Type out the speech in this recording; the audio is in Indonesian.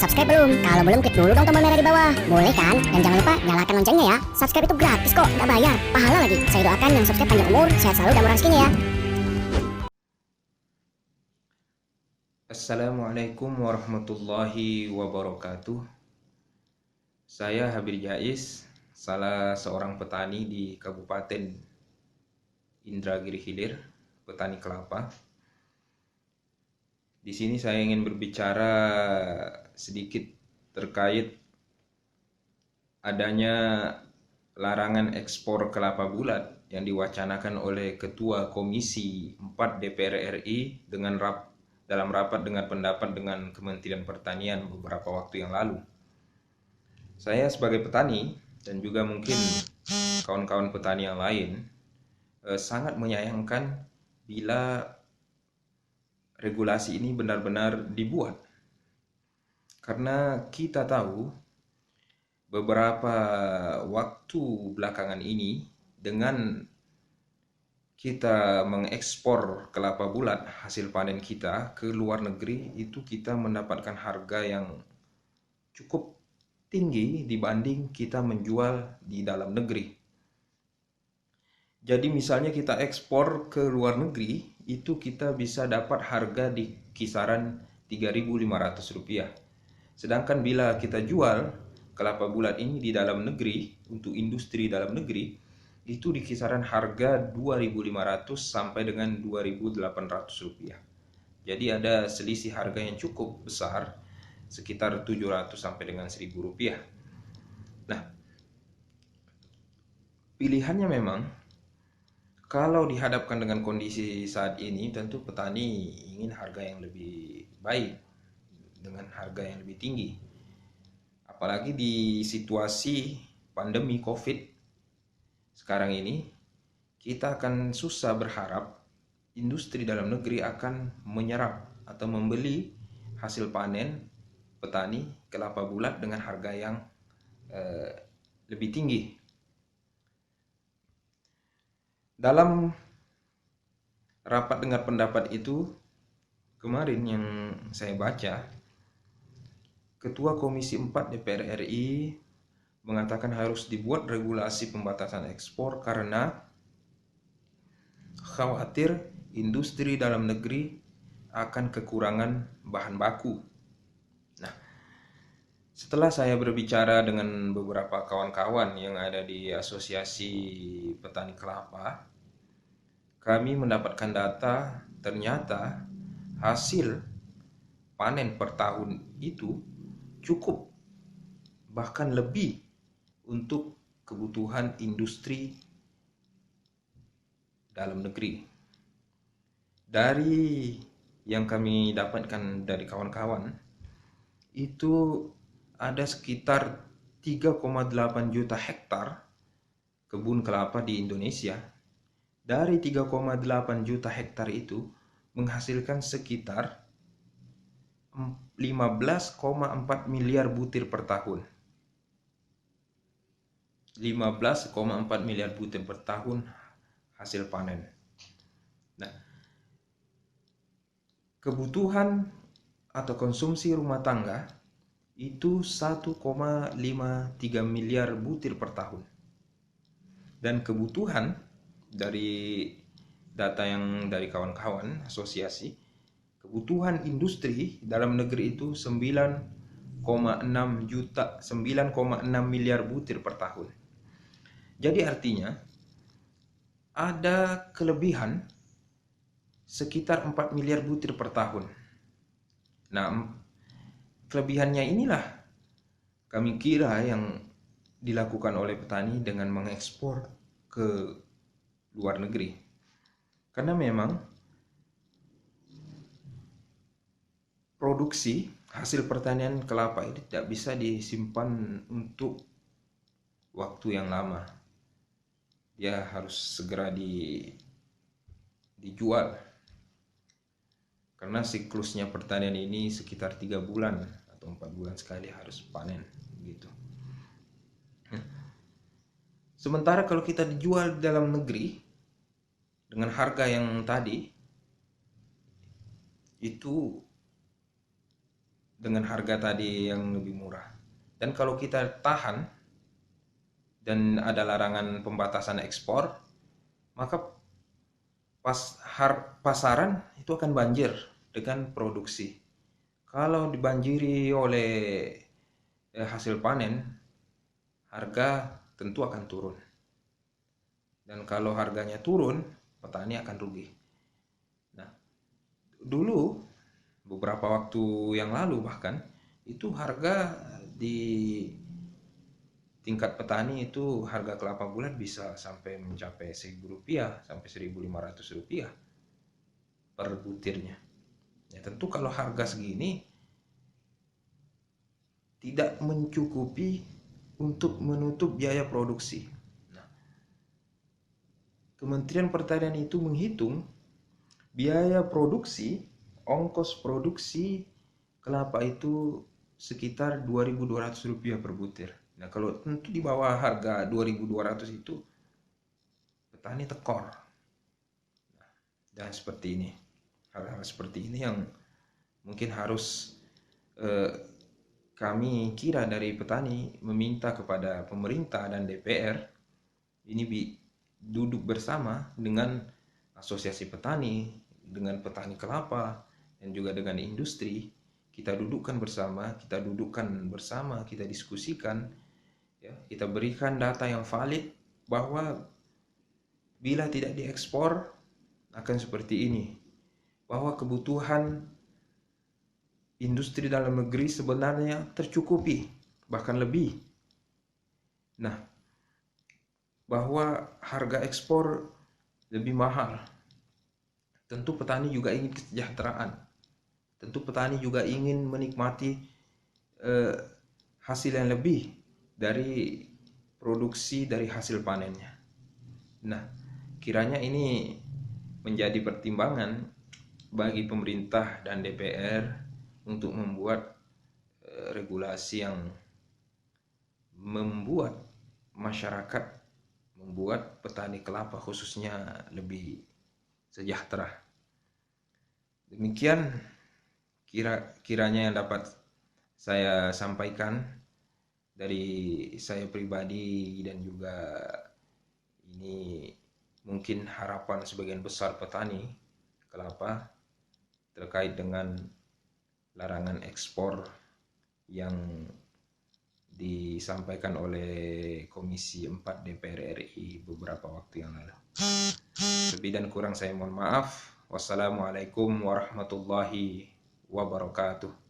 subscribe belum? Kalau belum, klik dulu dong tombol merah di bawah. Boleh kan? Dan jangan lupa nyalakan loncengnya ya. Subscribe itu gratis kok, nggak bayar. Pahala lagi. Saya doakan yang subscribe panjang umur, sehat selalu dan murah rezekinya ya. Assalamualaikum warahmatullahi wabarakatuh. Saya Habir Jais, salah seorang petani di Kabupaten Indragiri Hilir, petani kelapa. Di sini saya ingin berbicara sedikit terkait adanya larangan ekspor kelapa bulat yang diwacanakan oleh Ketua Komisi 4 DPR RI dalam rapat dengan pendapat dengan Kementerian Pertanian beberapa waktu yang lalu. Saya sebagai petani dan juga mungkin kawan-kawan petani yang lain sangat menyayangkan bila regulasi ini benar-benar dibuat. Karena kita tahu beberapa waktu belakangan ini dengan kita mengekspor kelapa bulat hasil panen kita ke luar negeri, itu kita mendapatkan harga yang cukup tinggi dibanding kita menjual di dalam negeri. Jadi misalnya kita ekspor ke luar negeri, itu kita bisa dapat harga di kisaran Rp3.500. Sedangkan bila kita jual kelapa bulat ini di dalam negeri, untuk industri dalam negeri, itu di kisaran harga Rp2.500 sampai dengan Rp2.800. Jadi ada selisih harga yang cukup besar, sekitar Rp700 sampai dengan Rp1.000. Nah, pilihannya memang kalau dihadapkan dengan kondisi saat ini, tentu petani ingin harga yang lebih baik dengan harga yang lebih tinggi. Apalagi di situasi pandemi COVID sekarang ini, kita akan susah berharap industri dalam negeri akan menyerap atau membeli hasil panen petani kelapa bulat dengan harga yang lebih tinggi. Dalam rapat dengar pendapat itu kemarin yang saya baca, Ketua Komisi 4 DPR RI mengatakan harus dibuat regulasi pembatasan ekspor karena khawatir industri dalam negeri akan kekurangan bahan baku. Nah, setelah saya berbicara dengan beberapa kawan-kawan yang ada di Asosiasi Petani Kelapa, kami mendapatkan data ternyata hasil panen per tahun itu cukup, bahkan lebih untuk kebutuhan industri dalam negeri. Dari yang kami dapatkan dari kawan-kawan, itu ada sekitar 3,8 juta hektar kebun kelapa di Indonesia. Dari 3,8 juta hektar itu menghasilkan sekitar 15,4 miliar butir per tahun. 15,4 miliar butir per tahun hasil panen. Nah, kebutuhan atau konsumsi rumah tangga itu 1,53 miliar butir per tahun. Dan kebutuhan dari data yang dari kawan-kawan asosiasi, kebutuhan industri dalam negeri itu 9,6 miliar butir per tahun. Jadi artinya ada kelebihan sekitar 4 miliar butir per tahun. Nah, kelebihannya inilah kami kira yang dilakukan oleh petani dengan mengekspor ke luar negeri. Karena memang produksi hasil pertanian kelapa ini tidak bisa disimpan untuk waktu yang lama. Dia harus segera dijual. Karena siklusnya pertanian ini sekitar 3 bulan atau 4 bulan sekali harus panen gitu. Sementara kalau kita dijual di dalam negeri dengan harga yang tadi, itu dengan harga tadi yang lebih murah. Dan kalau kita tahan dan ada larangan pembatasan ekspor, maka pasaran itu akan banjir dengan produksi. Kalau dibanjiri oleh hasil panen, harga tentu akan turun. Dan kalau harganya turun, petani akan rugi. Nah, dulu beberapa waktu yang lalu bahkan itu harga di tingkat petani itu harga kelapa bulat bisa sampai mencapai Rp1.000 sampai Rp1.500 per butirnya. Ya tentu kalau harga segini tidak mencukupi untuk menutup biaya produksi. Nah, Kementerian Pertanian itu menghitung biaya produksi, ongkos produksi kelapa itu sekitar Rp2.200 per butir. Nah, kalau tentu di bawah harga 2.200 itu petani tekor. Dan seperti ini, hal-hal seperti ini yang mungkin harus kami kira dari petani meminta kepada pemerintah dan DPR ini duduk bersama dengan asosiasi petani, dengan petani kelapa, dan juga dengan industri. Kita dudukkan bersama, kita diskusikan, ya, kita berikan data yang valid bahwa bila tidak diekspor akan seperti ini, bahwa kebutuhan industri dalam negeri sebenarnya tercukupi, bahkan lebih. Nah, bahwa harga ekspor lebih mahal. Tentu petani juga ingin kesejahteraan. Tentu petani juga ingin menikmati hasil yang lebih dari produksi dari hasil panennya. Nah, kiranya ini menjadi pertimbangan bagi pemerintah dan DPR untuk membuat regulasi yang membuat masyarakat, membuat petani kelapa khususnya lebih sejahtera. Demikian kiranya yang dapat saya sampaikan dari saya pribadi, dan juga ini mungkin harapan sebagian besar petani kelapa terkait dengan larangan ekspor yang disampaikan oleh Komisi 4 DPR RI beberapa waktu yang lalu. Lebih dan kurang saya mohon maaf. Wassalamualaikum warahmatullahi wabarakatuh.